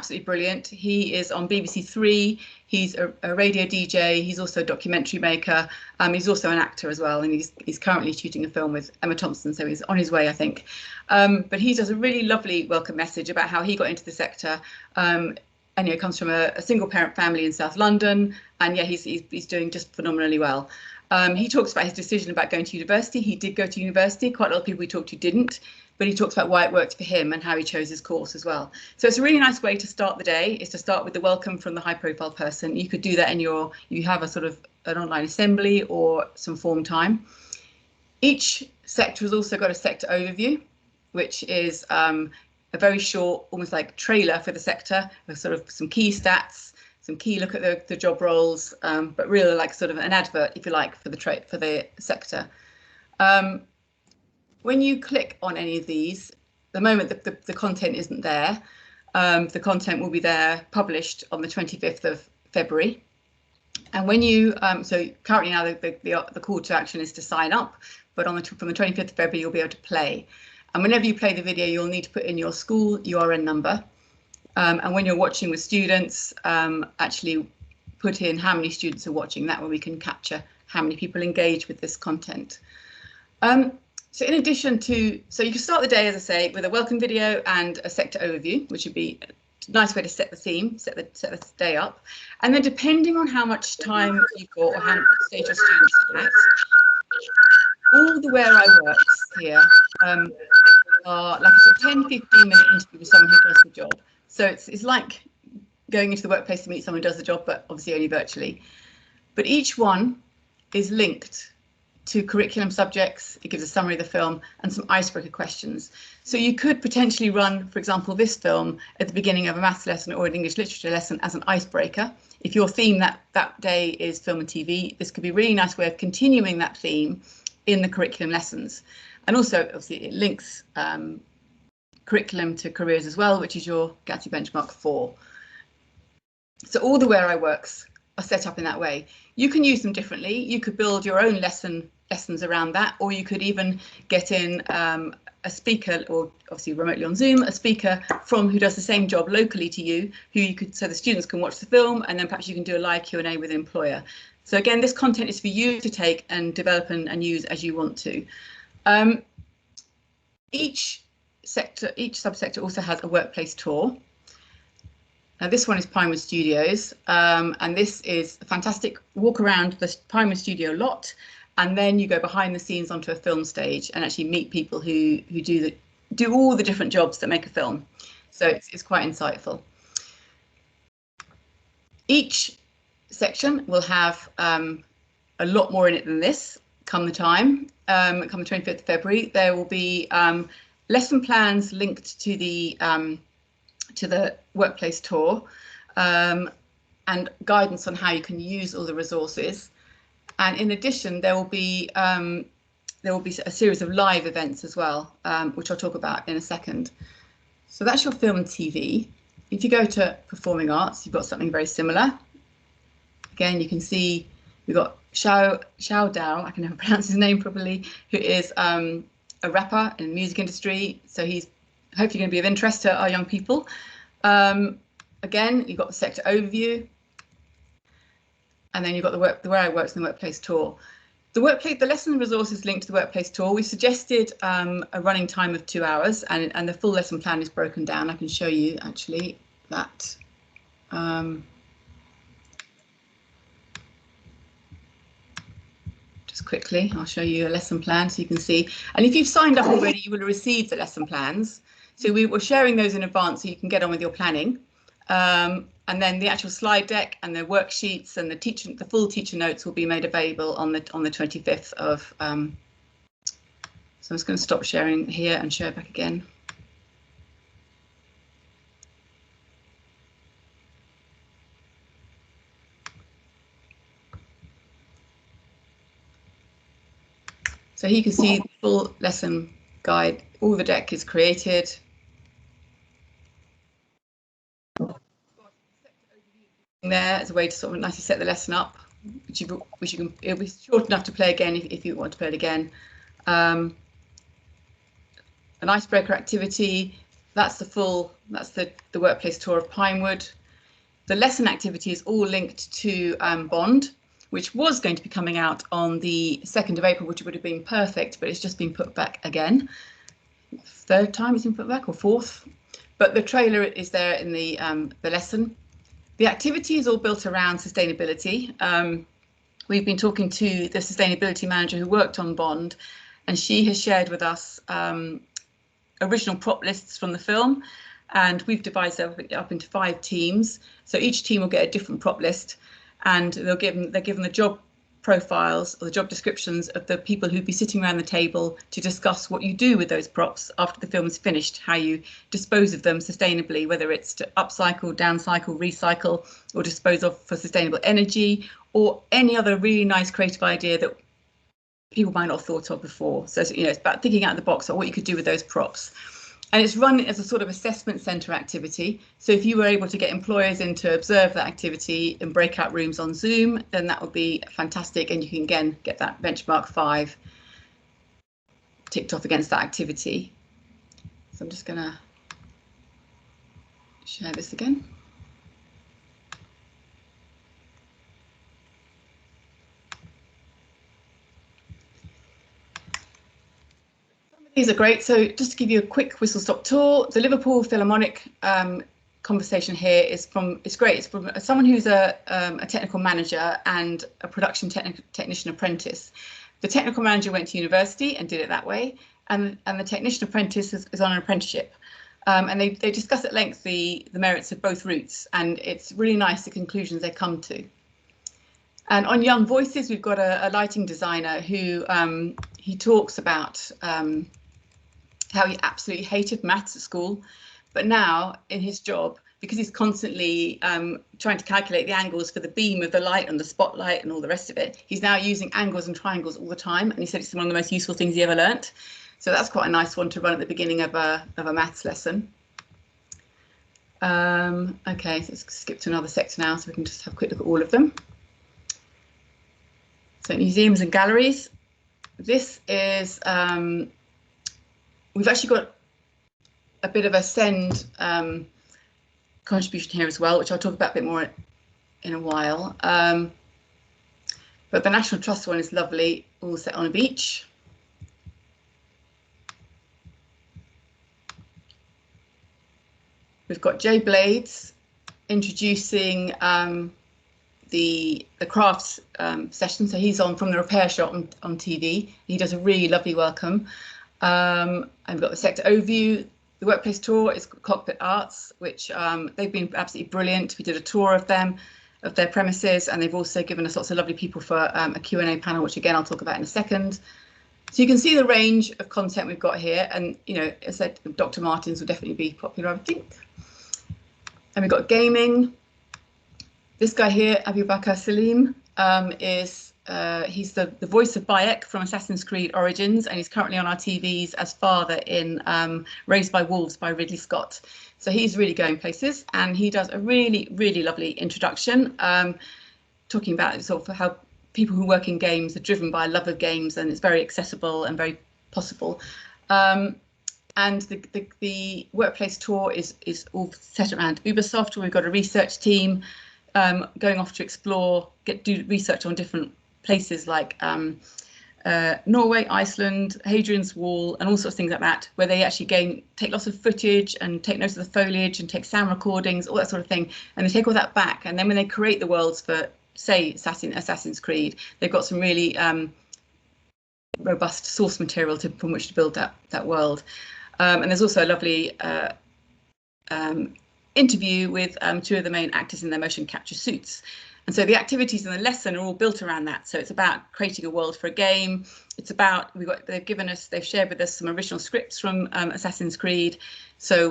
absolutely brilliant. He is on BBC Three. He's a radio DJ. He's also a documentary maker. He's also an actor as well, and he's currently shooting a film with Emma Thompson, so he's on his way, I think. But he does a really lovely welcome message about how he got into the sector. And he comes from a single parent family in South London, and yeah, he's doing just phenomenally well. He talks about his decision about going to university. He did go to university. Quite a lot of people we talked to didn't, but he talks about why it worked for him and how he chose his course as well. So it's a really nice way to start the day, is to start with the welcome from the high profile person. You could do that in you have a sort of an online assembly or some form time. Each sector has also got a sector overview, which is a very short, almost like trailer for the sector, with sort of some key stats, some key look at the job roles, but really like sort of an advert, if you like, for the sector. When you click on any of these, the moment the content isn't there, the content will be there published on the 25th of February. And when you, so currently now the call to action is to sign up, but from the 25th of February, you'll be able to play. And whenever you play the video, you'll need to put in your school URN number. And when you're watching with students, actually put in how many students are watching. That way we can capture how many people engage with this content. So in addition to, so you can start the day, as I say, with a welcome video and a sector overview, which would be a nice way to set the theme, set the day up. And then depending on how much time you've got or how much stage your students are at, all the Where I Works here are like a sort of 10-15-minute interview with someone who does the job. So it's like going into the workplace to meet someone who does the job, but obviously only virtually. But each one is linked to curriculum subjects. It gives a summary of the film and some icebreaker questions. So you could potentially run, for example, this film at the beginning of a maths lesson or an English literature lesson as an icebreaker. If your theme that day is film and TV, this could be a really nice way of continuing that theme in the curriculum lessons. And also, obviously, it links curriculum to careers as well, which is your GATE benchmark 4. So all the Where I Works are set up in that way. You can use them differently. You could build your own lessons around that, or you could even get in a speaker, or obviously remotely on Zoom, a speaker who does the same job locally to you, so the students can watch the film, and then perhaps you can do a live Q&A with an employer. So again, this content is for you to take and develop and use as you want to. Each subsector also has a workplace tour. Now this one is Pinewood Studios, and this is a fantastic walk around the Pinewood Studio lot, and then you go behind the scenes onto a film stage and actually meet people who do all the different jobs that make a film. So it's quite insightful. Each section will have a lot more in it than this. Come the 25th of February, there will be lesson plans linked to the workplace tour, and guidance on how you can use all the resources. And in addition, there will be a series of live events as well, which I'll talk about in a second. So that's your film and TV. If you go to performing arts, you've got something very similar. Again, you can see we've got Xiao Dao, I can never pronounce his name properly, who is a rapper in the music industry. So he's hopefully going to be of interest to our young people. Again, you've got the sector overview, and then you've got the Where I Works and the workplace tour. The lesson resources linked to the workplace tour. We suggested a running time of 2 hours, and the full lesson plan is broken down. I can show you actually that. Just quickly, I'll show you a lesson plan so you can see. And if you've signed up already, you will have received the lesson plans. So we were sharing those in advance so you can get on with your planning. And then the actual slide deck and the worksheets and the full teacher notes will be made available on the 25th of. So I'm just going to stop sharing here and share back again. So here you can see the full lesson guide. All the deck is created. There as a way to sort of nicely set the lesson up, which you can, it'll be short enough to play again if you want to play it again. An icebreaker activity, that's the workplace tour of Pinewood. The lesson activity is all linked to Bond, which was going to be coming out on the 2nd of April, which would have been perfect, but it's just been put back again. 3rd time it's been put back, or 4th. But the trailer is there in the lesson. The activity is all built around sustainability. We've been talking to the sustainability manager who worked on Bond, and she has shared with us original prop lists from the film, and we've divided it up into 5 teams. So each team will get a different prop list, and they're given the job profiles or the job descriptions of the people who'd be sitting around the table to discuss what you do with those props after the film is finished, how you dispose of them sustainably, whether it's to upcycle, downcycle, recycle, or dispose of for sustainable energy, or any other really nice creative idea that people might not have thought of before. So, you know, it's about thinking out of the box of what you could do with those props. And it's run as a sort of assessment centre activity. So if you were able to get employers in to observe that activity in breakout rooms on Zoom, then that would be fantastic. And you can again get that benchmark 5 ticked off against that activity. So I'm just going to share this again. These are great. So just to give you a quick whistle-stop tour, the Liverpool Philharmonic conversation here is it's great. It's from someone who's a technical manager and a production technician apprentice. The technical manager went to university and did it that way, and the technician apprentice is on an apprenticeship. And they discuss at length the merits of both routes, and it's really nice the conclusions they come to. And on Young Voices, we've got a lighting designer who he talks about how he absolutely hated maths at school, but now in his job, because he's constantly trying to calculate the angles for the beam of the light and the spotlight and all the rest of it, he's now using angles and triangles all the time, and he said it's one of the most useful things he ever learnt. So that's quite a nice one to run at the beginning of a maths lesson. Okay, so let's skip to another sector now so we can just have a quick look at all of them. So museums and galleries. This is, we've actually got a bit of a SEND contribution here as well, which I'll talk about a bit more in a while. But the National Trust one is lovely, all set on a beach. We've got Jay Blades introducing the crafts session. So he's on from the repair shop on TV. He does a really lovely welcome. And we've got the sector overview. The workplace tour is Cockpit Arts, which they've been absolutely brilliant. We did a tour of them, of their premises, and they've also given us lots of lovely people for a Q&A panel, which again I'll talk about in a second. So you can see the range of content we've got here, and you know, as I said, Dr. Martens will definitely be popular, I think. And we've got gaming. This guy here, Abu Bakr Salim, he's the voice of Bayek from Assassin's Creed Origins, and he's currently on our TVs as father in Raised by Wolves by Ridley Scott. So he's really going places, and he does a really, really lovely introduction, talking about sort of how people who work in games are driven by a love of games, and it's very accessible and very possible. And the workplace tour is all set around Ubisoft, where we've got a research team going off to explore, do research on different places like Norway, Iceland, Hadrian's Wall, and all sorts of things like that, where they actually take lots of footage and take notes of the foliage and take sound recordings, all that sort of thing, and they take all that back. And then when they create the worlds for, say, Assassin's Creed, they've got some really robust source material from which to build that world. And there's also a lovely interview with 2 of the main actors in their motion capture suits. And so the activities in the lesson are all built around that. So it's about creating a world for a game. It's about, they've shared with us some original scripts from Assassin's Creed. So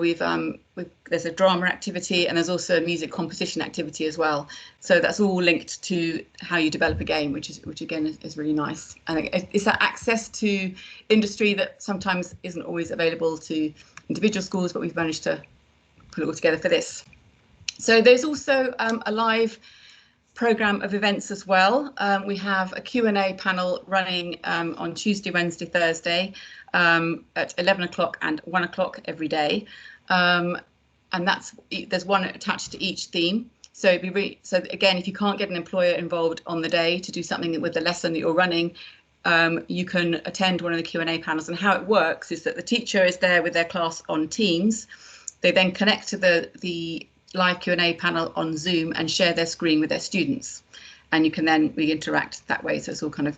there's a drama activity, and there's also a music composition activity as well. So that's all linked to how you develop a game, which again is really nice. And it's that access to industry that sometimes isn't always available to individual schools, but we've managed to put it all together for this. So there's also a live programme of events as well. We have a Q&A panel running on Tuesday, Wednesday, Thursday at 11 o'clock and 1 o'clock every day. and there's one attached to each theme. So so again, if you can't get an employer involved on the day to do something with the lesson that you're running, you can attend one of the Q&A panels. And how it works is that the teacher is there with their class on Teams. They then connect to the live Q&A panel on Zoom and share their screen with their students. And you can then interact that way. So it's all kind of,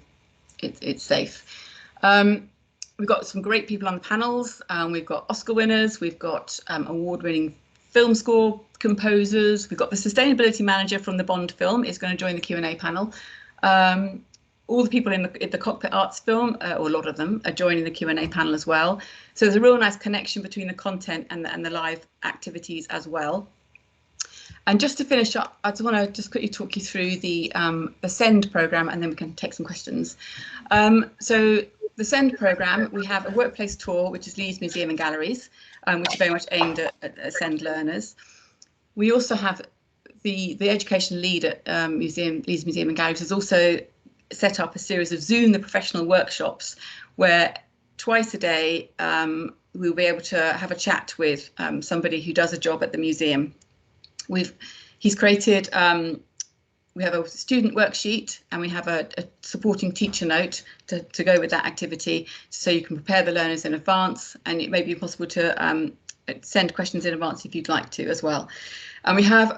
it's safe. We've got some great people on the panels. We've got Oscar winners. We've got award-winning film score composers. We've got the sustainability manager from the Bond film is going to join the Q&A panel. All the people in the Cockpit Arts film, or a lot of them, are joining the Q&A panel as well. So there's a real nice connection between the content and the live activities as well. And just to finish up, I just want to just quickly talk you through the SEND programme, and then we can take some questions. So the SEND programme, we have a workplace tour, which is Leeds Museum and Galleries, which is very much aimed at SEND learners. We also have the education lead at Leeds Museum and Galleries has also set up a series of Zoom the Professional workshops, where twice a day we'll be able to have a chat with somebody who does a job at the museum. He's created, we have a student worksheet, and we have a supporting teacher note to go with that activity, so you can prepare the learners in advance, and it may be possible to send questions in advance if you'd like to as well. And we have,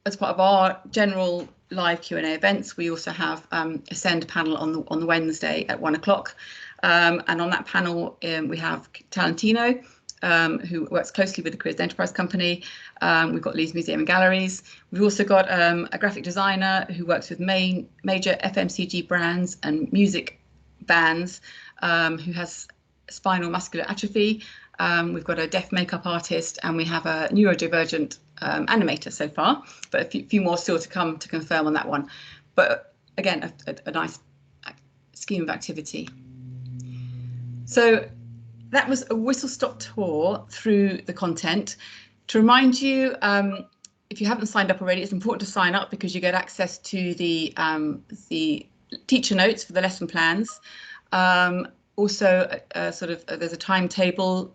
as part of our general live Q&A events, we also have a SEND panel on the Wednesday at 1 o'clock. And on that panel, we have Talentino, who works closely with the Careers Enterprise Company. We've got Leeds Museum and Galleries. We've also got a graphic designer who works with major FMCG brands and music bands, who has spinal muscular atrophy. We've got a deaf makeup artist, and we have a neurodivergent animator so far, but a few more still to come to confirm on that one. But again, a nice scheme of activity. So that was a whistle-stop tour through the content. To remind you, if you haven't signed up already, it's important to sign up, because you get access to the teacher notes for the lesson plans. Also, there's a timetable,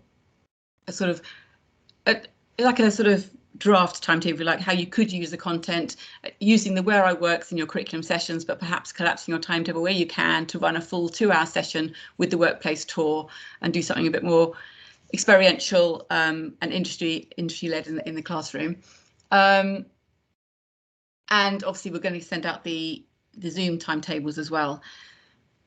like a sort of draft timetable, like how you could use the content, using the Where I Works in your curriculum sessions, but perhaps collapsing your timetable where you can to run a full 2-hour session with the workplace tour and do something a bit more experiential and industry-led in the classroom. And obviously we're going to send out the Zoom timetables as well.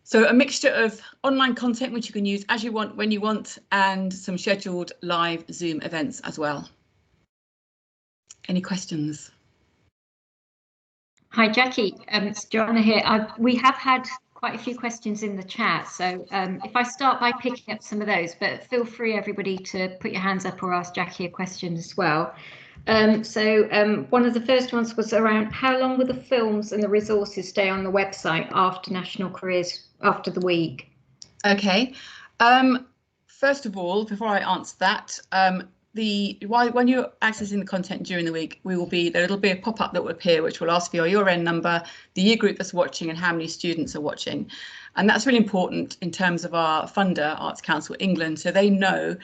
So a mixture of online content which you can use as you want, when you want, and some scheduled live Zoom events as well. Any questions? Hi Jackie, it's Joanna here. We have had quite a few questions in the chat, so if I start by picking up some of those, but feel free everybody to put your hands up or ask Jackie a question as well. One of the first ones was around how long will the films and the resources stay on the website after National Careers, after the week? Okay. First of all, before I answer that, when you're accessing the content during the week, there'll be a pop-up that will appear which will ask for your URN number, the year group that's watching, and how many students are watching. And that's really important in terms of our funder, Arts Council England, so they know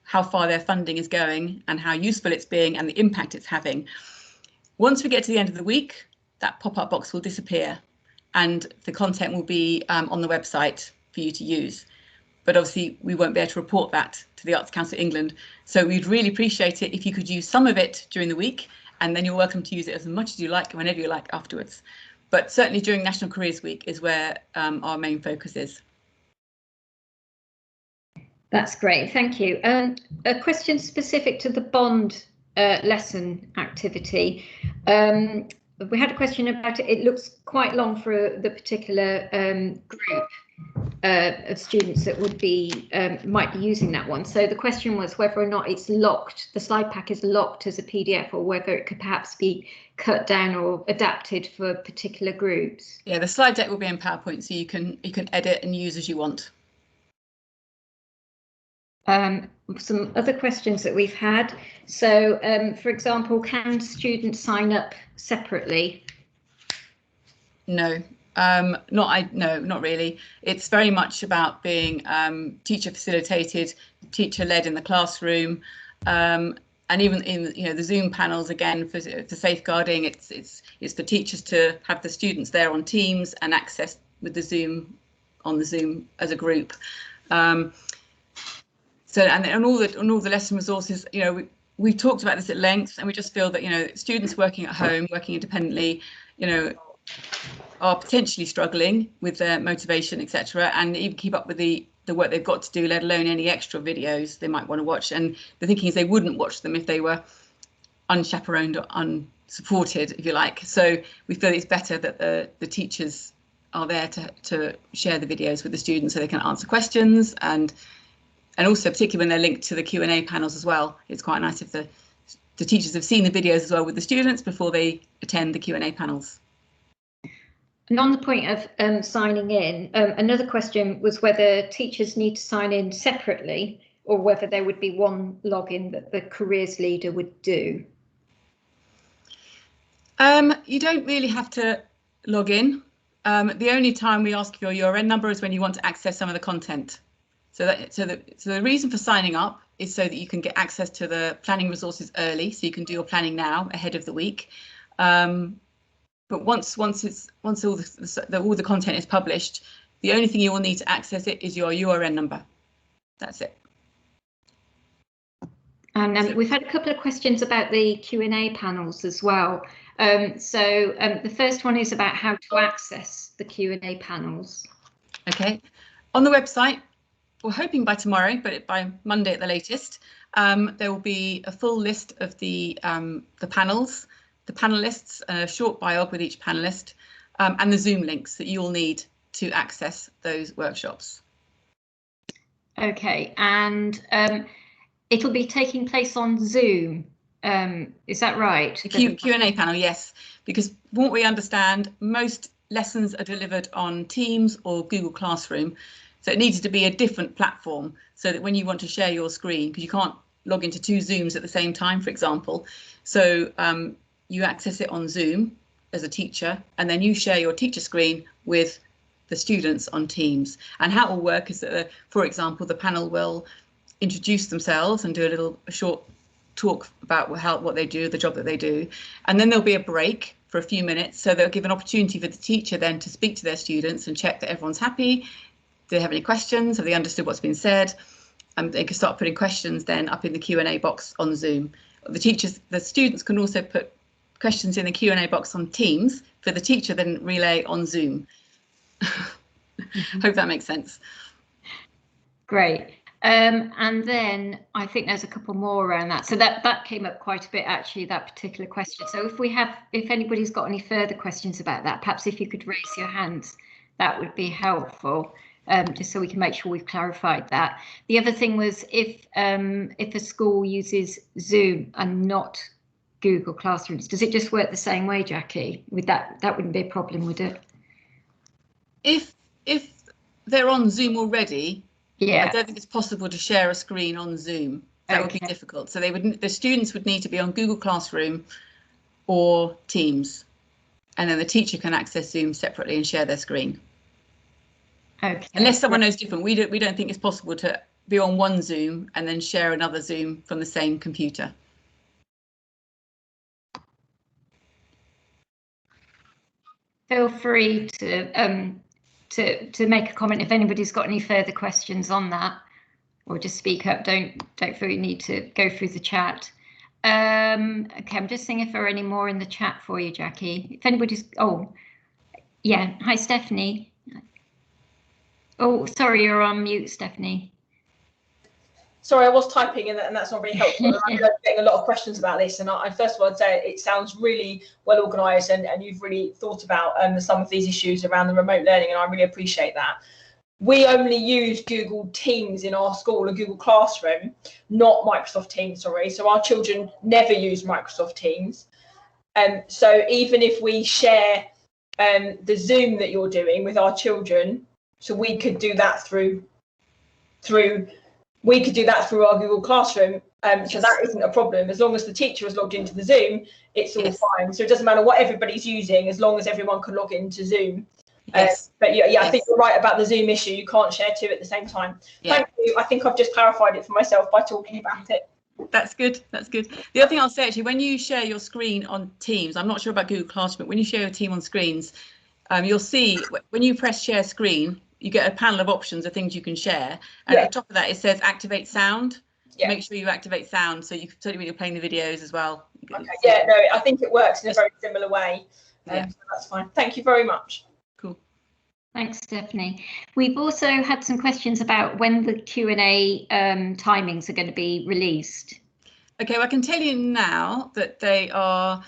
how far their funding is going and how useful it's being and the impact it's having. Once we get to the end of the week, that pop-up box will disappear and the content will be on the website for you to use. But obviously we won't be able to report that to the Arts Council England. So we'd really appreciate it if you could use some of it during the week, and then you're welcome to use it as much as you like, whenever you like afterwards. But certainly during National Careers Week is where our main focus is. That's great, thank you. A question specific to the Bond lesson activity. We had a question about it. It looks quite long for the particular group of students that would be might be using that one. So the question was whether or not it's locked, the slide pack is locked as a PDF, or whether it could perhaps be cut down or adapted for particular groups. Yeah, the slide deck will be in PowerPoint, so you can edit and use as you want. Some other questions that we've had. So, for example, can students sign up separately? No, not really. It's very much about being teacher facilitated, teacher led in the classroom. And even in the Zoom panels, again, for safeguarding, it's for teachers to have the students there on Teams and access with the Zoom as a group. So and all the lesson resources, we've talked about this at length, and we just feel that students working at home, working independently, are potentially struggling with their motivation, etc., and even keep up with the work they've got to do, let alone any extra videos they might want to watch. And the thinking is they wouldn't watch them if they were unchaperoned or unsupported, if you like. So we feel it's better that the teachers are there to share the videos with the students so they can answer questions, and also particularly when they're linked to the Q&A panels as well. It's quite nice if the teachers have seen the videos as well with the students before they attend the Q&A panels. And on the point of signing in, another question was whether teachers need to sign in separately or whether there would be one login that the careers leader would do. You don't really have to log in. The only time we ask for your URN number is when you want to access some of the content. So the reason for signing up is so that you can get access to the planning resources early, so you can do your planning now ahead of the week. But once all the content is published, the only thing you will need to access it is your URN number. That's it. And we've had a couple of questions about the Q&A panels as well. The first one is about how to access the Q&A panels. Okay, on the website, we're hoping by tomorrow, but by Monday at the latest, there will be a full list of the panels, the panelists, a short biog with each panelist, and the Zoom links that you'll need to access those workshops. Okay, and it'll be taking place on Zoom. Is that right? The Q&A panel, yes, because from what we understand, most lessons are delivered on Teams or Google Classroom. So it needs to be a different platform so that when you want to share your screen, because you can't log into 2 Zooms at the same time, for example. So you access it on Zoom as a teacher, and then you share your teacher screen with the students on Teams. And how it will work is that, for example, the panel will introduce themselves and do a short talk about what they do, the job that they do. And then there'll be a break for a few minutes. So they'll give an opportunity for the teacher then to speak to their students and check that everyone's happy. Do they have any questions? Have they understood what's been said? And they can start putting questions then up in the Q&A box on Zoom. The students can also put questions in the Q&A box on Teams for the teacher then relay on Zoom. Hope that makes sense. Great. And then I think there's a couple more around that. So that came up quite a bit, actually, that particular question. So if anybody's got any further questions about that, perhaps if you could raise your hands, that would be helpful. Just so we can make sure we've clarified that. The other thing was if a school uses Zoom and not Google Classrooms, does it just work the same way, Jackie? With that wouldn't be a problem, would it? If they're on Zoom already, yeah, I don't think it's possible to share a screen on Zoom. That would be difficult. So the students would need to be on Google Classroom or Teams, and then the teacher can access Zoom separately and share their screen. Okay. Unless someone knows different, we don't think it's possible to be on one Zoom and then share another Zoom from the same computer. Feel free to make a comment if anybody's got any further questions on that, or just speak up. Don't feel you need to go through the chat. Okay, I'm just seeing if there are any more in the chat for you, Jackie. If anybody's, oh, yeah. Hi, Stephanie. Oh, sorry, you're on mute, Stephanie. Sorry, I was typing and that's not really helpful. I'm getting a lot of questions about this, and I first of all, I'd say it sounds really well organised, and you've really thought about some of these issues around the remote learning, and I really appreciate that. We only use Google Teams in our school and Google Classroom, not Microsoft Teams, sorry. So our children never use Microsoft Teams. So even if we share the Zoom that you're doing with our children, so we could do that through our Google Classroom. So that isn't a problem. As long as the teacher is logged into the Zoom, it's all fine. So it doesn't matter what everybody's using, as long as everyone can log into Zoom. But yeah, I think you're right about the Zoom issue. You can't share 2 at the same time. Thank you. I think I've just clarified it for myself by talking about it. That's good. That's good. The other thing I'll say, actually, when you share your screen on Teams, I'm not sure about Google Classroom, but when you share your team on screens, you'll see when you press share screen, you get a panel of options of things you can share. And at the top of that, it says activate sound. Make sure you activate sound, so you can certainly when you're playing the videos as well. Okay. Yeah, no, I think it works in a very similar way. So that's fine. Thank you very much. Cool. Thanks, Stephanie. We've also had some questions about when the Q&A timings are going to be released. Okay, well, I can tell you now that they are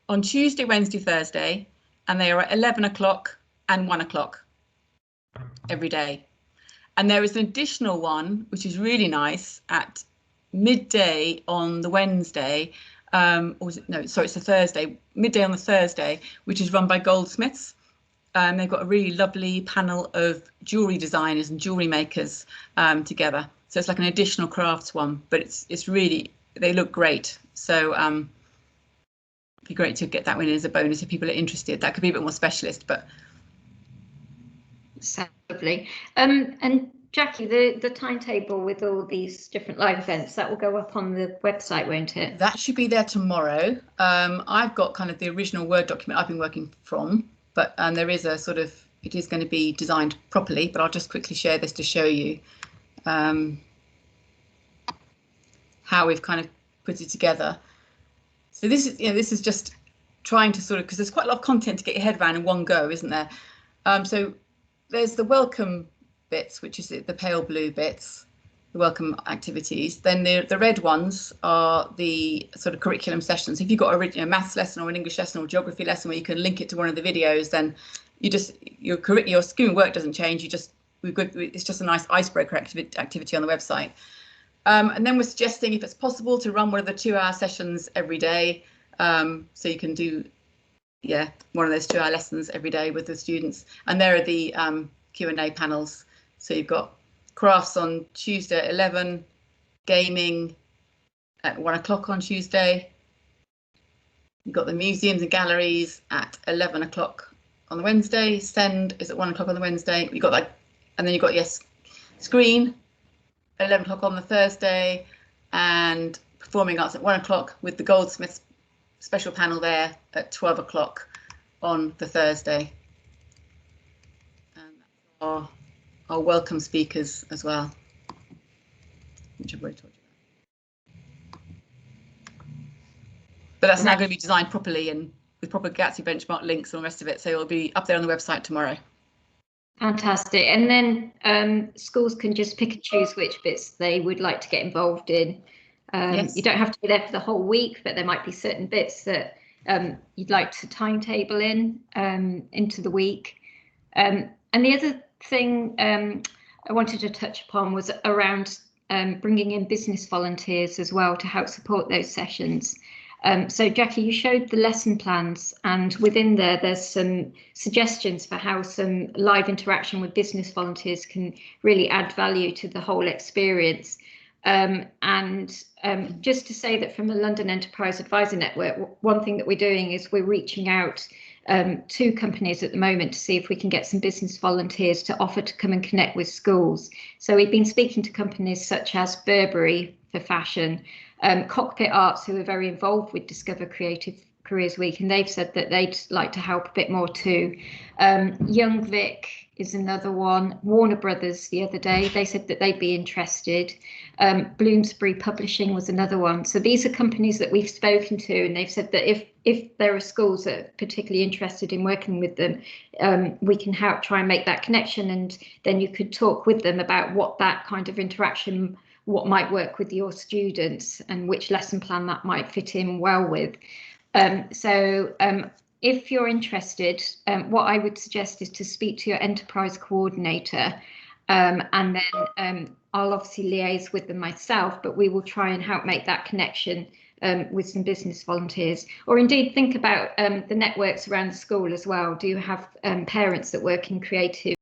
on Tuesday, Wednesday, Thursday, and they are at 11 o'clock and 1 o'clock every day. And there is an additional one, which is really nice, at midday on the Wednesday, or was it, no, sorry, it's a Thursday, midday on the Thursday, which is run by Goldsmiths. They've got a really lovely panel of jewellery designers and jewellery makers together. So it's like an additional crafts one, but it's really, they look great. So it'd be great to get that one in as a bonus if people are interested. That could be a bit more specialist, but. Sounds lovely. And Jackie, the timetable with all these different live events, that will go up on the website, won't it? That should be there tomorrow. I've got kind of the original Word document I've been working from. But there is a sort of, it is going to be designed properly, but I'll just quickly share this to show you how we've kind of put it together. So this is, this is just trying to sort of, because there's quite a lot of content to get your head around in one go, isn't there? So there's the welcome bits, which is the pale blue bits, the welcome activities. Then the red ones are the sort of curriculum sessions. If you've got a maths lesson or an English lesson or a geography lesson where you can link it to one of the videos, then you just your scheme work doesn't change. It's just a nice icebreaker activity on the website. And then we're suggesting, if it's possible, to run one of the 2-hour sessions every day. So you can do one of those 2-hour lessons every day with the students. And there are the Q&A panels. So you've got crafts on Tuesday at 11, gaming at 1 o'clock on Tuesday. You've got the museums and galleries at 11 o'clock on the Wednesday. Send is at 1 o'clock on the Wednesday. You've got that, and then you've got screen at 11 o'clock on the Thursday, and performing arts at 1 o'clock with the Goldsmiths special panel there at 12 o'clock on the Thursday. And our welcome speakers as well, which I've already told you about. But that's now going to be designed properly and with proper Gatsby benchmark links and all the rest of it. So it'll be up there on the website tomorrow. Fantastic. And then schools can just pick and choose which bits they would like to get involved in. Yes. You don't have to be there for the whole week, but there might be certain bits that you'd like to timetable into the week. And the other thing I wanted to touch upon was around bringing in business volunteers as well to help support those sessions. So Jackie, you showed the lesson plans, and within there's some suggestions for how some live interaction with business volunteers can really add value to the whole experience. Just to say that from the London Enterprise Advisor Network, one thing that we're doing is we're reaching out to companies at the moment to see if we can get some business volunteers to offer to come and connect with schools. So we've been speaking to companies such as Burberry for fashion, Cockpit Arts, who are very involved with Discover Creative Careers Week, and they've said that they'd like to help a bit more too. Young Vic is another one. Warner Brothers the other day, they said that they'd be interested. Bloomsbury Publishing was another one. So these are companies that we've spoken to, and they've said that if there are schools that are particularly interested in working with them, we can help try and make that connection, and then you could talk with them about what that kind of interaction, what might work with your students and which lesson plan that might fit in well with. If you're interested, what I would suggest is to speak to your enterprise coordinator, and then I'll obviously liaise with them myself, but we will try and help make that connection with some business volunteers, or indeed think about the networks around the school as well. Do you have parents that work in creative